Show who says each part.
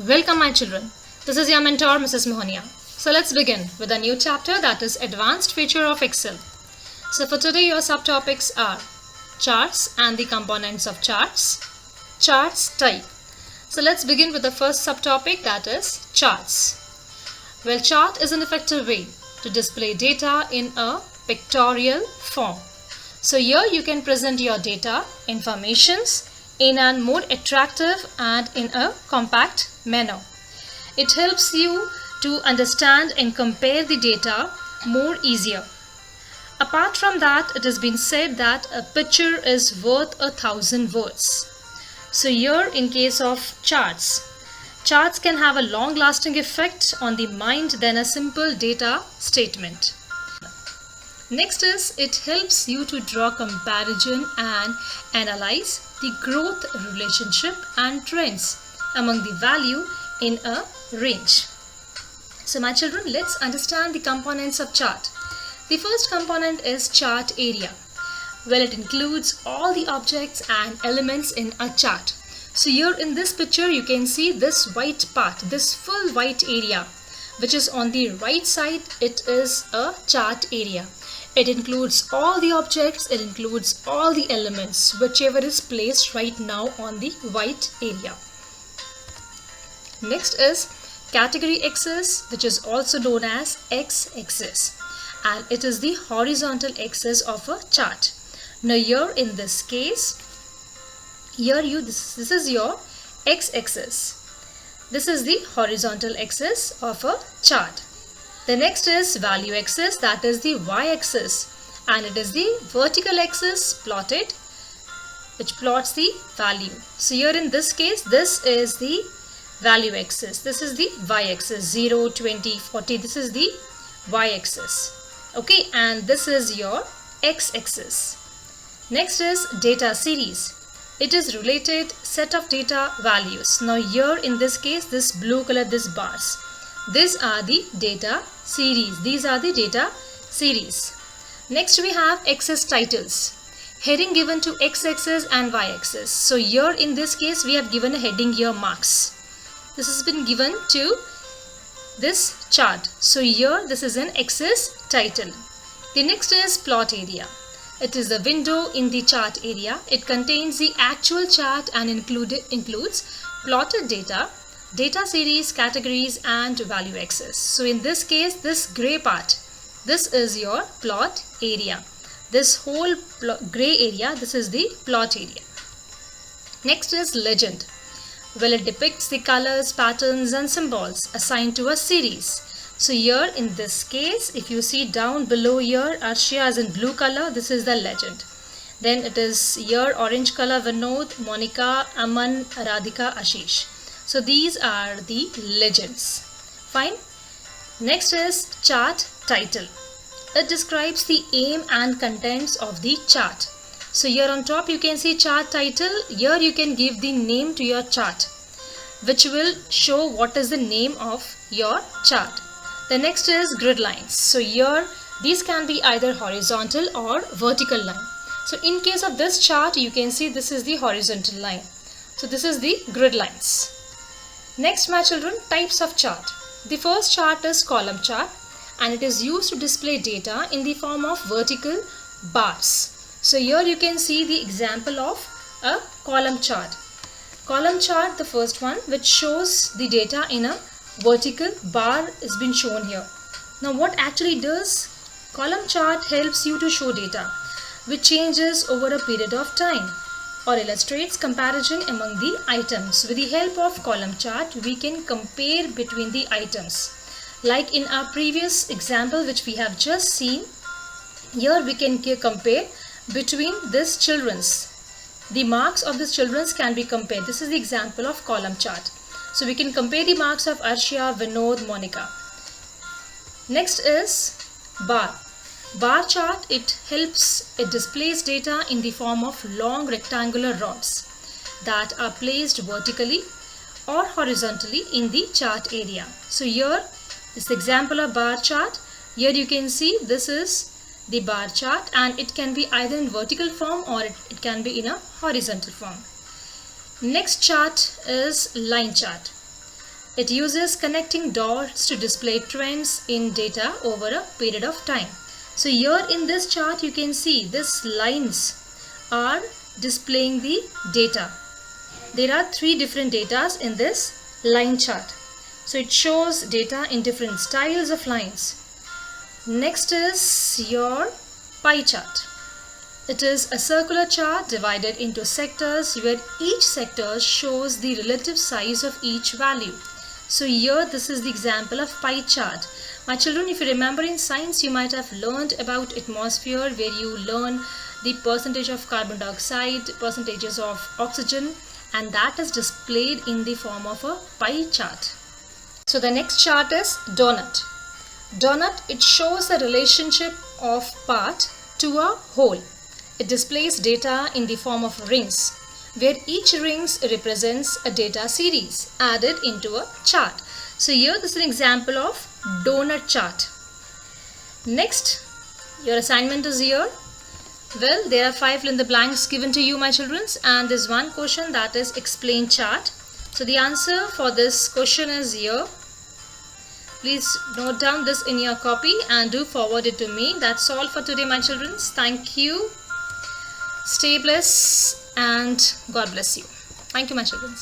Speaker 1: Welcome my children. This is your mentor Mrs. Mohonia. So let's begin with a new chapter, that is Advanced Feature of Excel. So for today your subtopics are charts and the components of charts, charts type. So let's begin with the first subtopic, that is charts. Well, chart is an effective way to display data in a pictorial form. So here you can present your data, informations in a more attractive and in a compact manner. It helps you to understand and compare the data more easier. Apart from that, it has been said that a picture is worth 1,000 words. So here in case of charts can have a long-lasting effect on the mind than a simple data statement. Next is, it helps you to draw comparison and analyze the growth relationship and trends among the value in a range. So my children, let's understand the components of chart. The first component is chart area. Well, it includes all the objects and elements in a chart. So here in this picture you can see this white part, this full white area which is on the right side. It is a chart area. It includes all the objects, it includes all the elements, whichever is placed right now on the white area. Next is category axis, which is also known as x-axis, and it is the horizontal axis of a chart. Now here in this case, this is your x-axis. This is the horizontal axis of a chart. The next is value axis, that is the y-axis, and it is the vertical axis plotted which plots the value. So here in this case, this is the value axis, this is the y-axis, 0, 20, 40, this is the y-axis. Okay, and this is your x-axis. Next is data series. It is related set of data values. Now here in this case, this blue color, this bars, these are the data series. These are the data series. Next we have axis titles. Heading given to x-axis and y-axis. So here in this case we have given a heading here, marks. This has been given to this chart. So here this is an axis title. The next is plot area. It is the window in the chart area. It contains the actual chart and includes plotted data, data series, categories and value axis. So in this case, this gray part, this is your plot area. This whole gray area, this is the plot area. Next is legend. Well, it depicts the colors, patterns and symbols assigned to a series. So here in this case, if you see down below here, Arshia is in blue color, this is the legend. Then it is here orange color, Vinod, Monica, Aman, Radhika, Ashish. So these are the legends. Fine. Next is chart title. It describes the aim and contents of the chart. So here on top you can see chart title. Here you can give the name to your chart, which will show what is the name of your chart. The next is grid lines. So here these can be either horizontal or vertical line. So in case of this chart, you can see this is the horizontal line. So this is the grid lines. Next my children, types of chart. The first chart is column chart, and it is used to display data in the form of vertical bars. So here you can see the example of a column chart. Column chart, the first one, which shows the data in a vertical bar is been shown here. Now what actually does? Column chart helps you to show data which changes over a period of time or illustrates comparison among the items. With the help of column chart, we can compare between the items. Like in our previous example which we have just seen, here we can compare between this children's. The marks of this children's can be compared. This is the example of column chart. So we can compare the marks of Arshia, Vinod, Monica. Next is bar. Bar chart, it displays data in the form of long rectangular rods that are placed vertically or horizontally in the chart area. So here is the example of bar chart. Here you can see this is the bar chart, and it can be either in vertical form or it can be in a horizontal form. Next chart is line chart. It uses connecting dots to display trends in data over a period of time. So here in this chart you can see these lines are displaying the data. There are 3 different datas in this line chart. So it shows data in different styles of lines. Next is your pie chart. It is a circular chart divided into sectors where each sector shows the relative size of each value. So here this is the example of pie chart. My children, if you remember in science, you might have learned about atmosphere, where you learn the percentage of carbon dioxide, percentages of oxygen, and that is displayed in the form of a pie chart. So the next chart is donut. Donut, it shows the relationship of part to a whole. It displays data in the form of rings, where each rings represents a data series added into a chart. So here this is an example of donut chart. Next, your assignment is here. Well, there are 5 fill in the blanks given to you, my children, and there's one question that is explain chart. So the answer for this question is here. Please note down this in your copy and do forward it to me. That's all for today, my children. Thank you. Stay blessed and God bless you. Thank you, my children.